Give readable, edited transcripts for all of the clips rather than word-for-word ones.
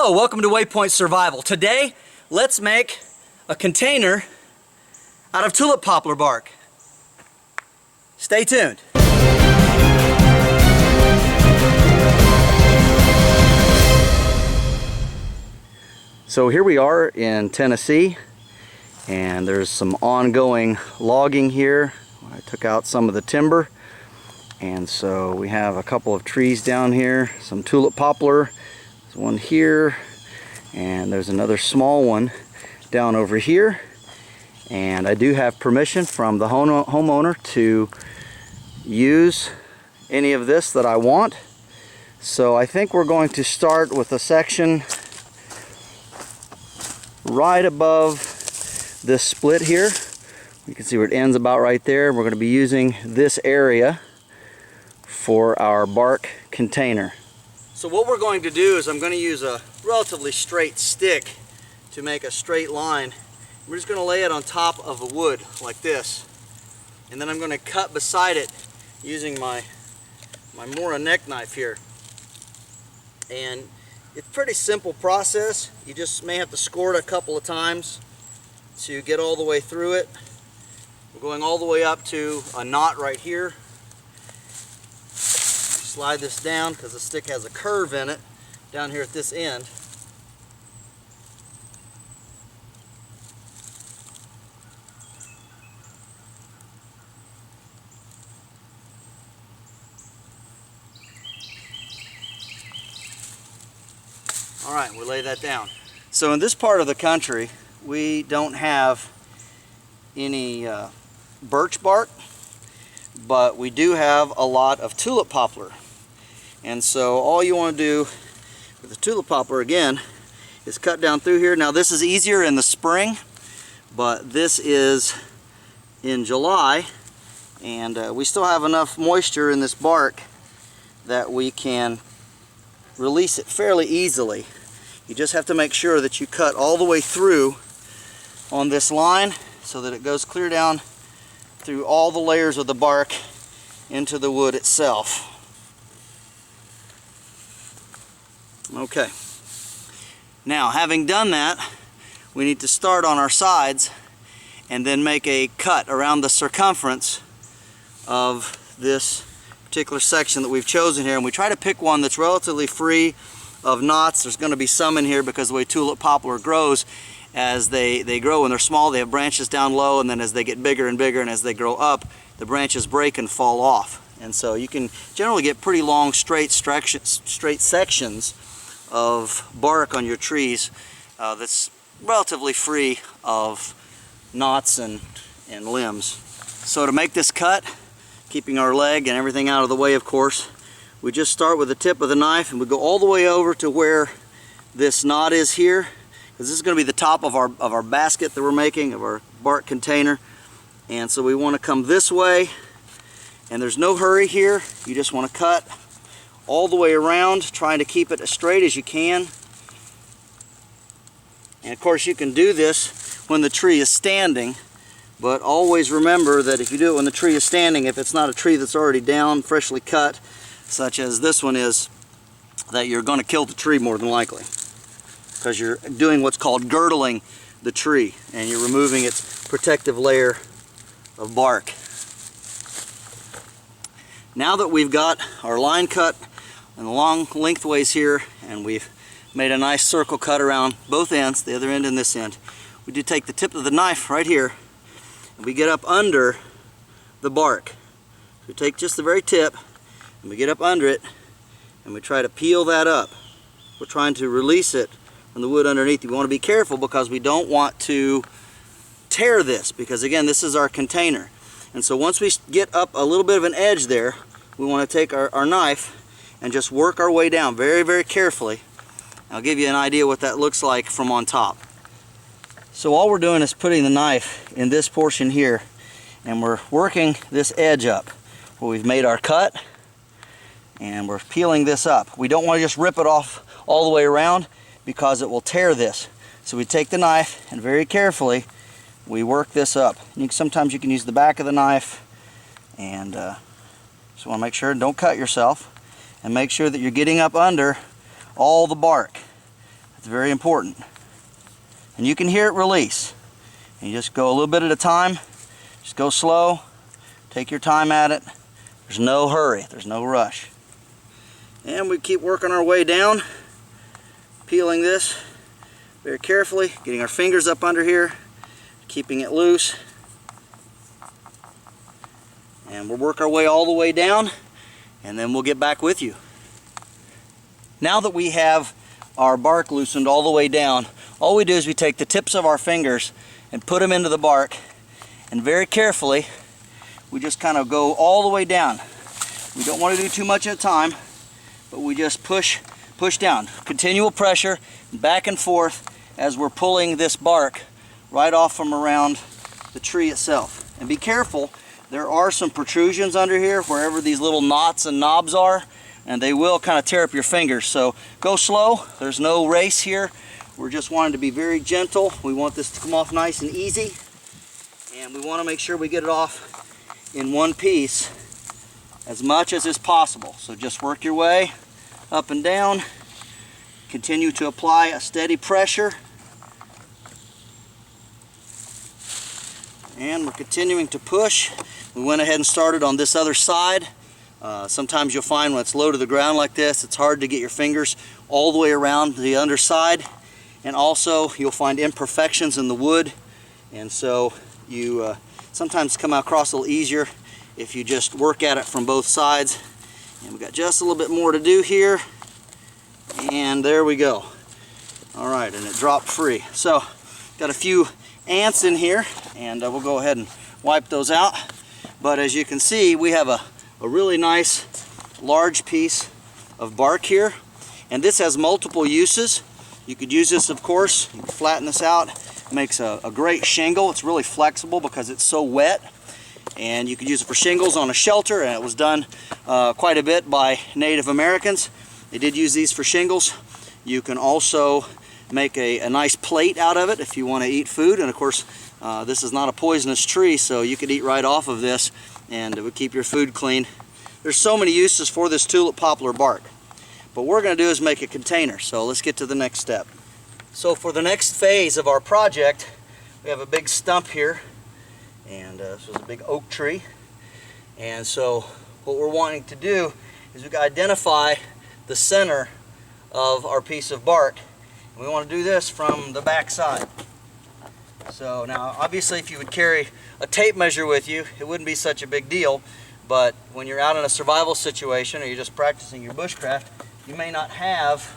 Hello, welcome to Waypoint Survival. Today, let's make a container out of tulip poplar bark. Stay tuned. So here we are in Tennessee, and there's some ongoing logging here. I took out some of the timber, and so we have a couple of trees down here, some tulip poplar. There's one here, and there's another small one down over here. And I do have permission from the homeowner to use any of this that I want. So I think we're going to start with a section right above this split here. You can see where it ends about right there. We're going to be using this area for our bark container. So what we're going to do is I'm going to use a relatively straight stick to make a straight line. We're just going to lay it on top of a wood like this, and then I'm going to cut beside it using my Mora neck knife here. And it's a pretty simple process. You just may have to score it a couple of times to get all the way through it. We're going all the way up to a knot right here. Slide this down because the stick has a curve in it down here at this end. All right, we lay that down. So in this part of the country, we don't have any birch bark, but we do have a lot of tulip poplar. And so all you want to do with the tulip poplar, again, is cut down through here. Now this is easier in the spring, but this is in July, and we still have enough moisture in this bark that we can release it fairly easily. You just have to make sure that you cut all the way through on this line so that it goes clear down through all the layers of the bark into the wood itself. Okay. Now, having done that, we need to start on our sides and then make a cut around the circumference of this particular section that we've chosen here. And we try to pick one that's relatively free of knots. There's going to be some in here because the way tulip poplar grows, as they grow when they're small, they have branches down low, and then as they get bigger and bigger and as they grow up, the branches break and fall off. And so you can generally get pretty long straight sections of bark on your trees that's relatively free of knots and limbs. So to make this cut, keeping our leg and everything out of the way, of course, we just start with the tip of the knife and we go all the way over to where this knot is here, because this is going to be the top of our basket that we're making, of our bark container. And so we want to come this way, and there's no hurry here. You just want to cut all the way around, trying to keep it as straight as you can. And of course you can do this when the tree is standing, but always remember that if you do it when the tree is standing, if it's not a tree that's already down, freshly cut, such as this one is, that you're going to kill the tree more than likely, because you're doing what's called girdling the tree, and you're removing its protective layer of bark. Now that we've got our line cut and long lengthways here, and we've made a nice circle cut around both ends, the other end and this end, we do take the tip of the knife right here, and we get up under the bark. So we take just the very tip, and we get up under it, and we try to peel that up. We're trying to release it from the wood underneath. You want to be careful because we don't want to tear this, because again, this is our container. And so once we get up a little bit of an edge there, we want to take our knife and just work our way down very, very carefully. I'll give you an idea what that looks like from on top. So all we're doing is putting the knife in this portion here, and we're working this edge up where we've made our cut, and we're peeling this up. We don't want to just rip it off all the way around because it will tear this. So we take the knife and very carefully we work this up. Sometimes you can use the back of the knife, and just want to make sure, don't cut yourself, and make sure that you're getting up under all the bark. It's very important. And you can hear it release. And you just go a little bit at a time. Just go slow. Take your time at it. There's no hurry. There's no rush. And we keep working our way down, peeling this very carefully, getting our fingers up under here, keeping it loose. And we'll work our way all the way down, and then we'll get back with you. Now that we have our bark loosened all the way down, all we do is we take the tips of our fingers and put them into the bark, and very carefully we just kind of go all the way down. We don't want to do too much at a time, but we just push down. Continual pressure back and forth as we're pulling this bark right off from around the tree itself. And be careful, there are some protrusions under here wherever these little knots and knobs are, and they will kind of tear up your fingers. So go slow. There's no race here. We're just wanting to be very gentle. We want this to come off nice and easy, and we want to make sure we get it off in one piece as much as is possible. So just work your way up and down. Continue to apply a steady pressure. And we're continuing to push. We went ahead and started on this other side. Sometimes you'll find when it's low to the ground like this, it's hard to get your fingers all the way around the underside. And also you'll find imperfections in the wood. And so you sometimes come across a little easier if you just work at it from both sides. And we've got just a little bit more to do here. And there we go. All right, and it dropped free. So got a few ants in here, and we'll go ahead and wipe those out. But as you can see, we have a really nice large piece of bark here, and this has multiple uses. You could use this, of course. You can flatten this out. It makes a great shingle. It's really flexible because it's so wet, and you could use it for shingles on a shelter, and it was done quite a bit by Native Americans. They did use these for shingles. You can also make a nice plate out of it if you want to eat food, and of course this is not a poisonous tree, so you could eat right off of this and it would keep your food clean. There's so many uses for this tulip poplar bark, but what we're going to do is make a container. So let's get to the next step. So for the next phase of our project, we have a big stump here, and this was a big oak tree, and so what we're wanting to do is we can identify the center of our piece of bark. We want to do this from the back side. So now obviously if you would carry a tape measure with you, it wouldn't be such a big deal, but when you're out in a survival situation or you're just practicing your bushcraft, you may not have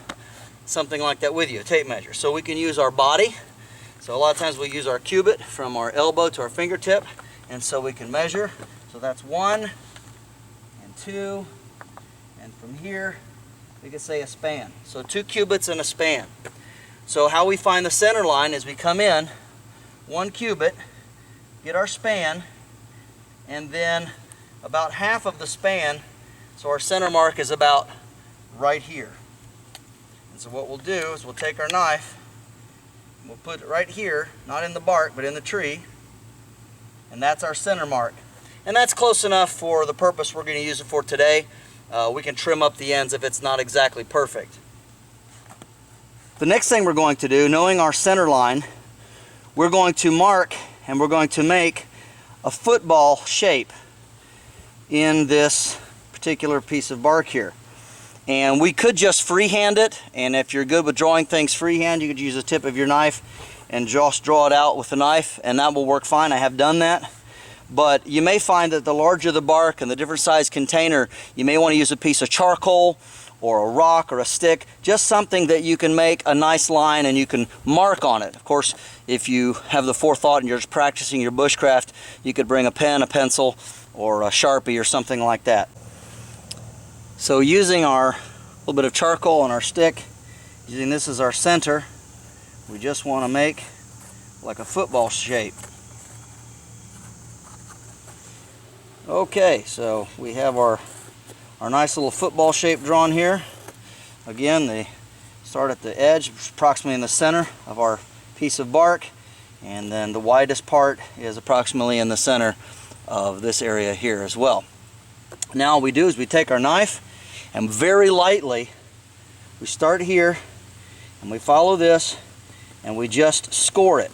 something like that with you, a tape measure. So we can use our body. So a lot of times we use our cubit from our elbow to our fingertip, and so we can measure. So that's 1 and 2, and from here we could say a span. So 2 cubits and a span. So how we find the center line is we come in 1 cubit, get our span, and then about half of the span, so our center mark is about right here. And so what we'll do is we'll take our knife, and we'll put it right here, not in the bark but in the tree, and that's our center mark. And that's close enough for the purpose we're going to use it for today. We can trim up the ends if it's not exactly perfect. The next thing we're going to do, knowing our center line, we're going to mark and we're going to make a football shape in this particular piece of bark here. And we could just freehand it, and if you're good with drawing things freehand, you could use the tip of your knife and just draw it out with a knife, and that will work fine. I have done that. But you may find that the larger the bark and the different size container, you may want to use a piece of charcoal or a rock or a stick, just something that you can make a nice line and you can mark on it. Of course, if you have the forethought and you're just practicing your bushcraft, you could bring a pen, a pencil, or a Sharpie or something like that. So using our little bit of charcoal on our stick, using this as our center, we just want to make like a football shape. Okay, so we have our nice little football shape drawn here. Again, they start at the edge, approximately in the center of our piece of bark, and then the widest part is approximately in the center of this area here as well. Now what we do is we take our knife and very lightly we start here And we follow this and we just score it.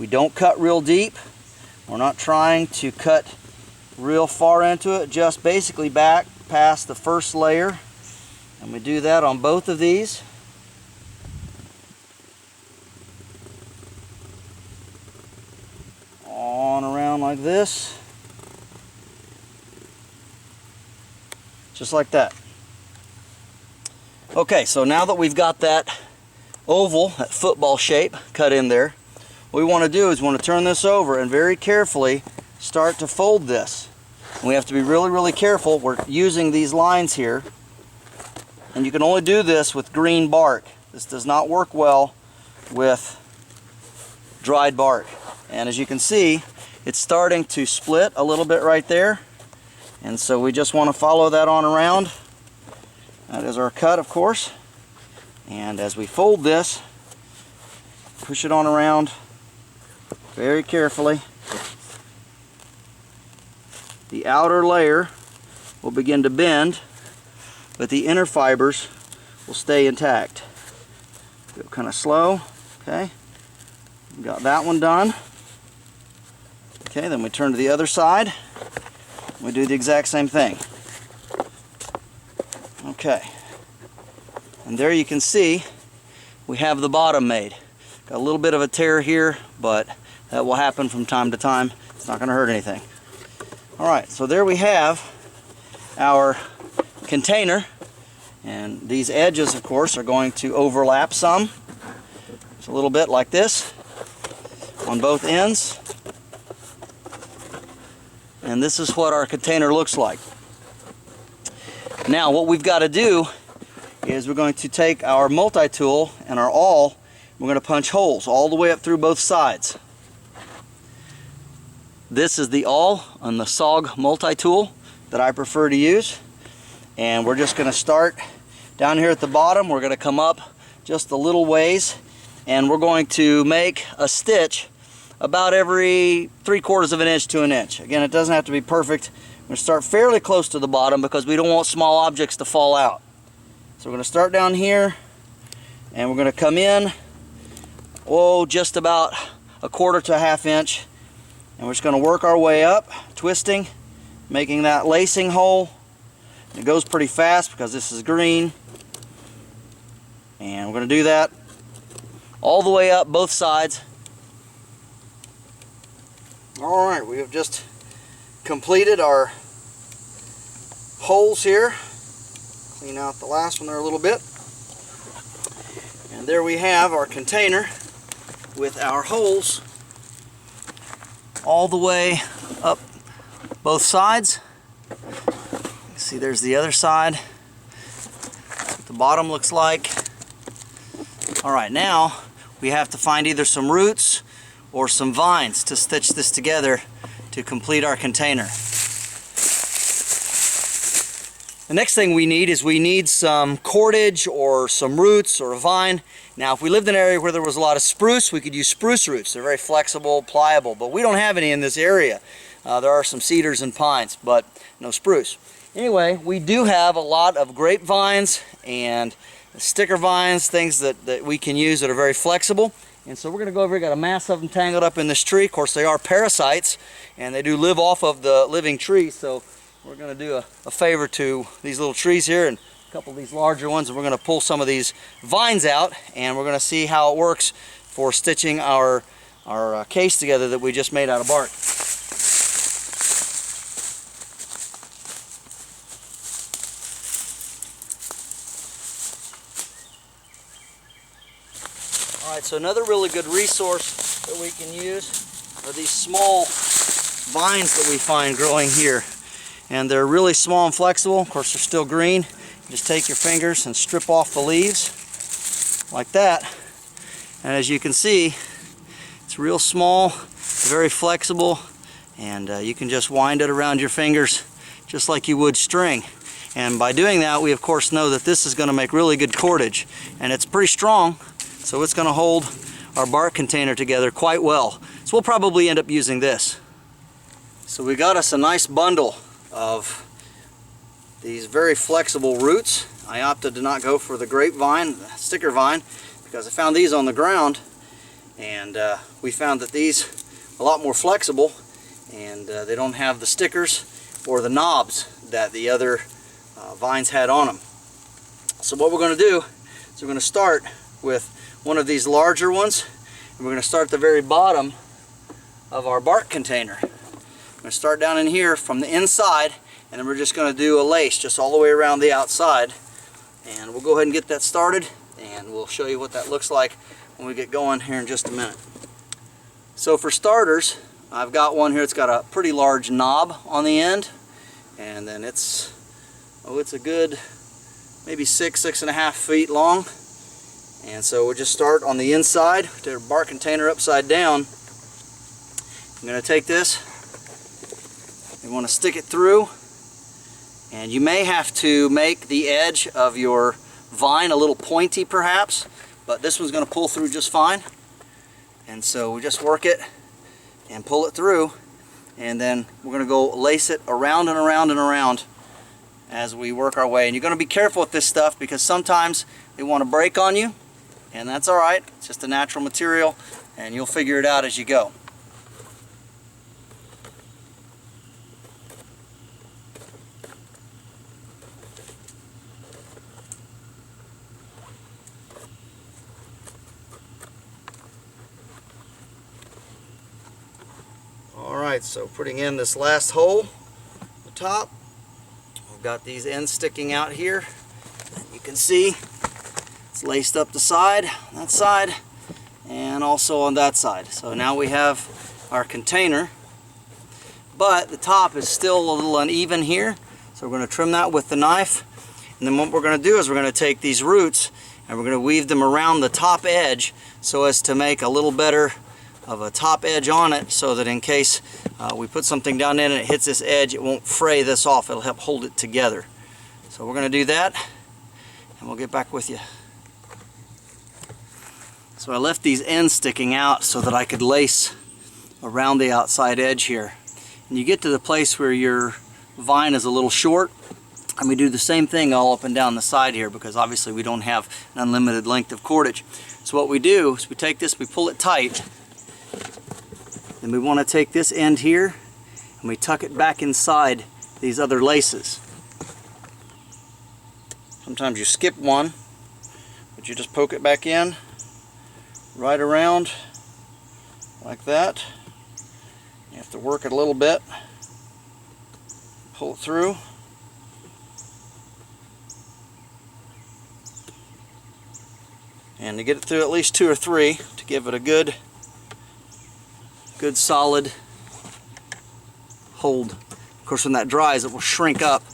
We don't cut real deep. We're not trying to cut real far into it, just basically back past the first layer. And we do that on both of these. On around like this. Just like that. Okay, so now that we've got that oval, that football shape cut in there, what we want to do is we want to turn this over and very carefully start to fold this. And we have to be really, really careful. We're using these lines here, and you can only do this with green bark. This does not work well with dried bark. And as you can see, it's starting to split a little bit right there. And so we just want to follow that on around. That is our cut, of course. And as we fold this, push it on around very carefully. The outer layer will begin to bend, but the inner fibers will stay intact. Go kind of slow. Okay, got that one done. Okay, then we turn to the other side. We do the exact same thing. Okay, and there you can see we have the bottom made. Got a little bit of a tear here, but that will happen from time to time. It's not going to hurt anything. Alright, so there we have our container, and these edges, of course, are going to overlap some. It's a little bit like this on both ends. And this is what our container looks like. Now what we've got to do is we're going to take our multi-tool and our awl, we're going to punch holes all the way up through both sides. This is the awl on the SOG multi-tool that I prefer to use. And we're just going to start down here at the bottom. We're going to come up just a little ways, and we're going to make a stitch about every 3/4 of an inch to an inch. Again, it doesn't have to be perfect. We're going to start fairly close to the bottom because we don't want small objects to fall out. So we're going to start down here, and we're going to come in, just about 1/4 to 1/2 inch, and we're just going to work our way up, twisting, making that lacing hole. It goes pretty fast because this is green, and we're going to do that all the way up both sides. Alright, we have just completed our holes here. Clean out the last one there a little bit. And there we have our container with our holes all the way up both sides. You see there's the other side. That's what the bottom looks like. Alright, now we have to find either some roots or some vines to stitch this together to complete our container. The next thing we need is some cordage or some roots or a vine. Now if we lived in an area where there was a lot of spruce, we could use spruce roots. They're very flexible, pliable, but we don't have any in this area. There are some cedars and pines, but no spruce. Anyway, we do have a lot of grapevines and sticker vines, things that we can use that are very flexible. And so we're going to go over here, got a mass of them tangled up in this tree. Of course, they are parasites, and they do live off of the living tree. So we're going to do a favor to these little trees here and a couple of these larger ones, and we're going to pull some of these vines out, and we're going to see how it works for stitching our case together that we just made out of bark. Alright, so another really good resource that we can use are these small vines that we find growing here. And they're really small and flexible. Of course, they're still green. You just take your fingers and strip off the leaves like that. And as you can see, it's real small, very flexible, and you can just wind it around your fingers just like you would string. And by doing that, we of course know that this is going to make really good cordage. And it's pretty strong, so it's going to hold our bark container together quite well. So we'll probably end up using this. So we got us a nice bundle of these very flexible roots. I opted to not go for the grapevine, the sticker vine, because I found these on the ground, and we found that these are a lot more flexible, and they don't have the stickers or the knobs that the other vines had on them. So what we're going to do is we're going to start with one of these larger ones, and we're going to start at the very bottom of our bark container. I'm going to start down in here from the inside, and then we're just going to do a lace just all the way around the outside, and we'll go ahead and get that started, and we'll show you what that looks like when we get going here in just a minute. So for starters, I've got one here. It's got a pretty large knob on the end, and then it's a good maybe 6.5 feet long. And so we'll just start on the inside with our bark container upside down. I'm going to take this, you want to stick it through, and you may have to make the edge of your vine a little pointy perhaps, but this one's going to pull through just fine. And so we just work it and pull it through, and then we're going to go lace it around and around and around as we work our way. And you're going to be careful with this stuff because sometimes they want to break on you, and that's alright. It's just a natural material, and you'll figure it out as you go. Alright, so putting in this last hole at the top, we've got these ends sticking out here. And you can see it's laced up the side, on that side, and also on that side. So now we have our container, but the top is still a little uneven here, so we're going to trim that with the knife. And then what we're going to do is we're going to take these roots and we're going to weave them around the top edge so as to make a little better of a top edge on it, so that in case we put something down in and it hits this edge, it won't fray this off. It'll help hold it together. So we're going to do that, and we'll get back with you. So I left these ends sticking out so that I could lace around the outside edge here. And you get to the place where your vine is a little short, and we do the same thing all up and down the side here, because obviously we don't have an unlimited length of cordage. So what we do is we take this, we pull it tight, and we want to take this end here and we tuck it back inside these other laces. Sometimes you skip one, but you just poke it back in right around like that. You have to work it a little bit, pull it through. And to get it through at least 2 or 3 to give it a good solid hold. Of course, when that dries, it will shrink up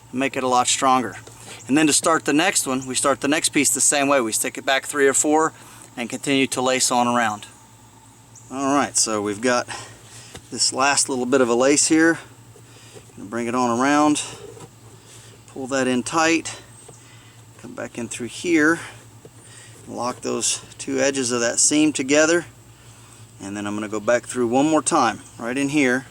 and make it a lot stronger. And then to start the next one, we start the next piece the same way. We stick it back 3 or 4 and continue to lace on around. Alright, so we've got this last little bit of a lace here. Bring it on around, pull that in tight, come back in through here, lock those 2 edges of that seam together. And then I'm going to go back through one more time, right in here.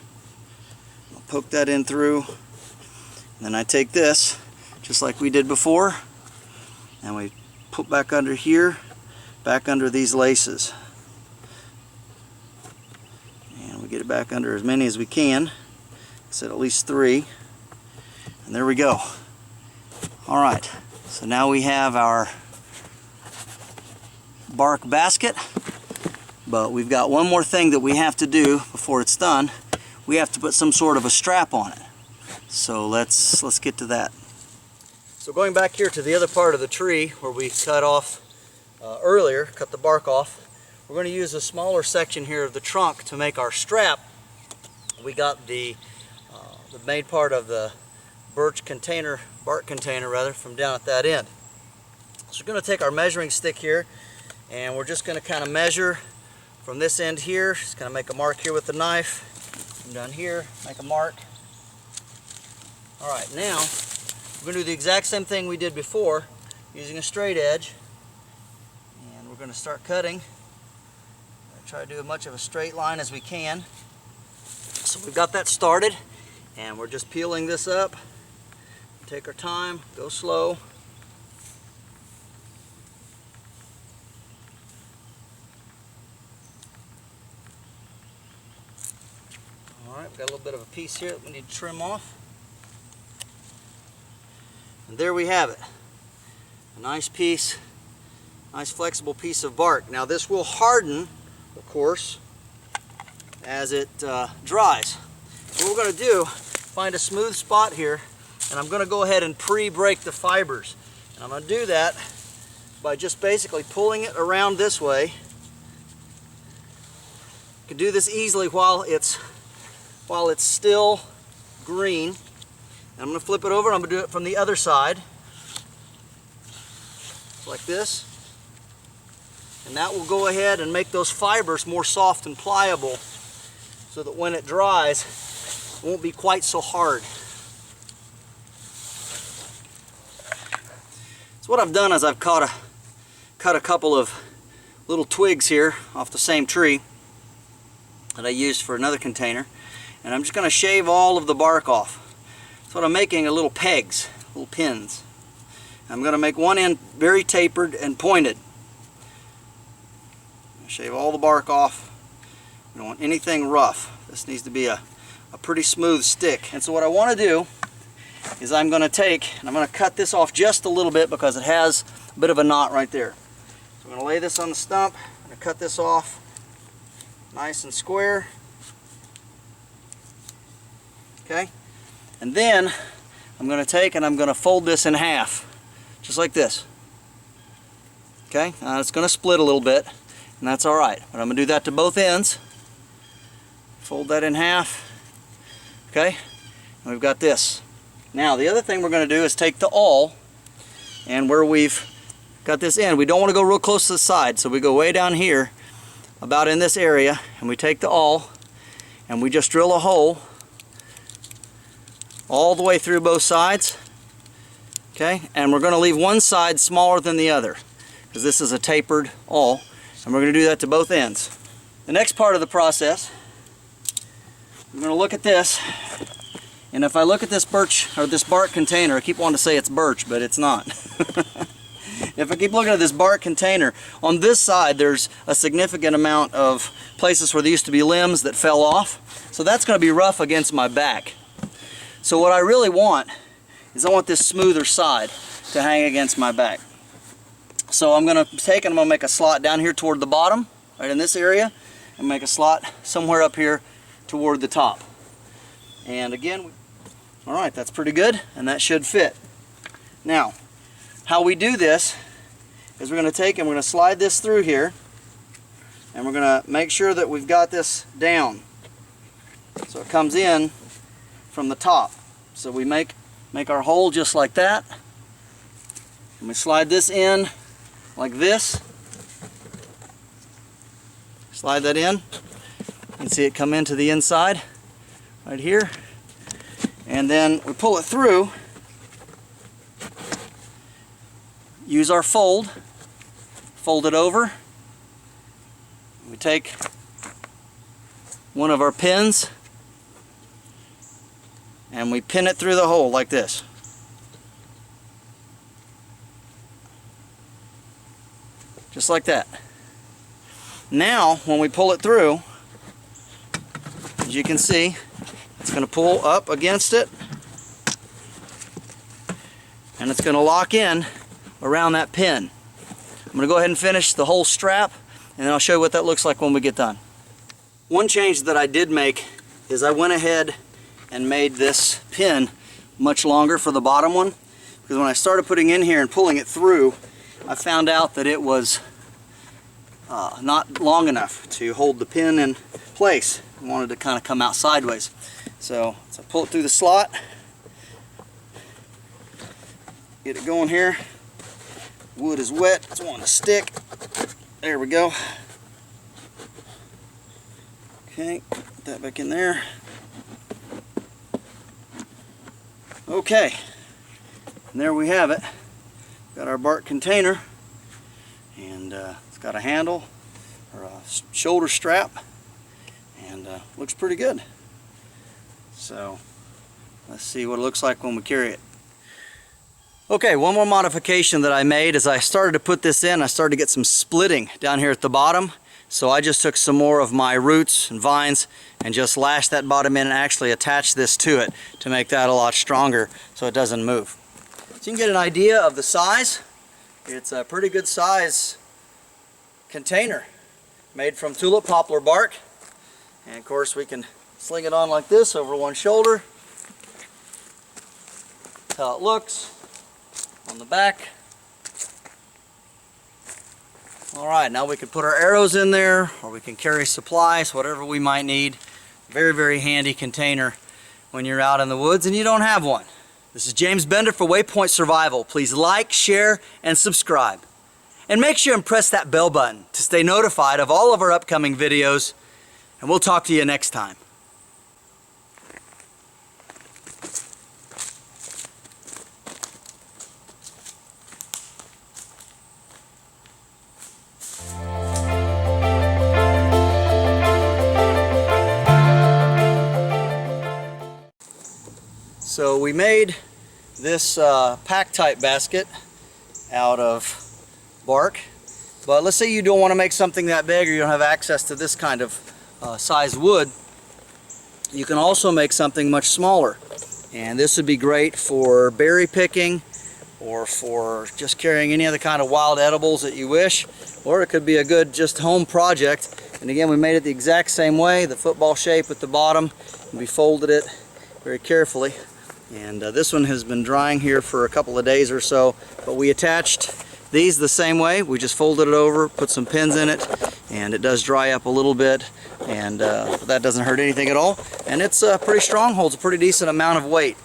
I'll poke that in through. And then I take this, just like we did before, and we put back under here, back under these laces. And we get it back under as many as we can. I said at least 3. And there we go. Alright, so now we have our bark basket. But we've got one more thing that we have to do before it's done. We have to put some sort of a strap on it. So let's get to that. So going back here to the other part of the tree where we cut off earlier, cut the bark off, we're going to use a smaller section here of the trunk to make our strap. We got the main part of the bark container from down at that end. So we're going to take our measuring stick here, and we're just going to kind of measure from this end here. Just going to make a mark here with the knife. From down here, make a mark. Alright, now we're going to do the exact same thing we did before using a straight edge. And we're going to start cutting. Try to do as much of a straight line as we can. So we've got that started, and we're just peeling this up. Take our time, go slow. Alright, we've got a little bit of a piece here that we need to trim off. And there we have it. A nice piece, nice flexible piece of bark. Now this will harden, of course, as it dries. What we're going to do, find a smooth spot here, and I'm going to go ahead and pre-break the fibers. And I'm going to do that by just basically pulling it around this way. You can do this easily while it's still green. And I'm going to flip it over and I'm going to do it from the other side. Like this. And that will go ahead and make those fibers more soft and pliable so that when it dries, it won't be quite so hard. So what I've done is I've cut a couple of little twigs here off the same tree that I used for another container, and I'm just going to shave all of the bark off. So what I'm making are little pegs, little pins. I'm going to make one end very tapered and pointed. Shave all the bark off. We don't want anything rough. This needs to be a pretty smooth stick. And so what I want to do is I'm going to cut this off just a little bit because it has a bit of a knot right there. So I'm going to lay this on the stump. I'm going to cut this off nice and square. Okay? And then I'm going to take and I'm going to fold this in half. Just like this. Okay? Now it's going to split a little bit, and that's alright. But I'm going to do that to both ends. Fold that in half. Okay? And we've got this. Now the other thing we're going to do is take the awl, and where we've got this end, we don't want to go real close to the side, so we go way down here, about in this area, and we take the awl, and we just drill a hole all the way through both sides. Okay, and we're going to leave one side smaller than the other because this is a tapered awl, and we're going to do that to both ends. The next part of the process, I'm going to look at this, and if I look at this birch or this bark container, I keep wanting to say it's birch, but it's not. If I keep looking at this bark container, on this side there's a significant amount of places where there used to be limbs that fell off, so that's going to be rough against my back. So what I really want is I want this smoother side to hang against my back. So I'm going to take and I'm going to make a slot down here toward the bottom, right in this area, and make a slot somewhere up here toward the top. And again, alright, that's pretty good, and that should fit. Now, how we do this is we're going to take and we're going to slide this through here, and we're going to make sure that we've got this down so it comes in from the top. So we make our hole just like that, and we slide this in like this. Slide that in. You can see it come into the inside right here, and then we pull it through. Use our fold it over. We take one of our pins and we pin it through the hole like this. Just like that. Now when we pull it through, as you can see, it's going to pull up against it, and it's going to lock in around that pin. I'm going to go ahead and finish the whole strap, and then I'll show you what that looks like when we get done. One change that I did make is I went ahead and made this pin much longer for the bottom one, because when I started putting in here and pulling it through, I found out that it was not long enough to hold the pin in place. I wanted to kind of come out sideways. So I pull it through the slot, get it going here. Wood is wet, it's wanting to stick. There we go. Okay, put that back in there. Okay, and there we have it. Got our bark container, and it's got a handle or a shoulder strap, and looks pretty good. So let's see what it looks like when we carry it. Okay, one more modification that I made is I started to put this in. I started to get some splitting down here at the bottom. So I just took some more of my roots and vines and just lashed that bottom in and actually attached this to it to make that a lot stronger so it doesn't move. So you can get an idea of the size. It's a pretty good size container made from tulip poplar bark. And of course we can sling it on like this over one shoulder. That's how it looks on the back. Alright, now we can put our arrows in there, or we can carry supplies, whatever we might need. Very, very handy container when you're out in the woods and you don't have one. This is James Bender for Waypoint Survival. Please like, share, and subscribe. And make sure and press that bell button to stay notified of all of our upcoming videos. And we'll talk to you next time. So we made this pack type basket out of bark, but let's say you don't want to make something that big or you don't have access to this kind of size wood. You can also make something much smaller, and this would be great for berry picking or for just carrying any other kind of wild edibles that you wish, or it could be a good just home project. And again, we made it the exact same way, the football shape at the bottom, and we folded it very carefully. And this one has been drying here for a couple of days or so, but we attached these the same way. We just folded it over, put some pins in it, and it does dry up a little bit, and that doesn't hurt anything at all. And it's pretty strong, holds a pretty decent amount of weight.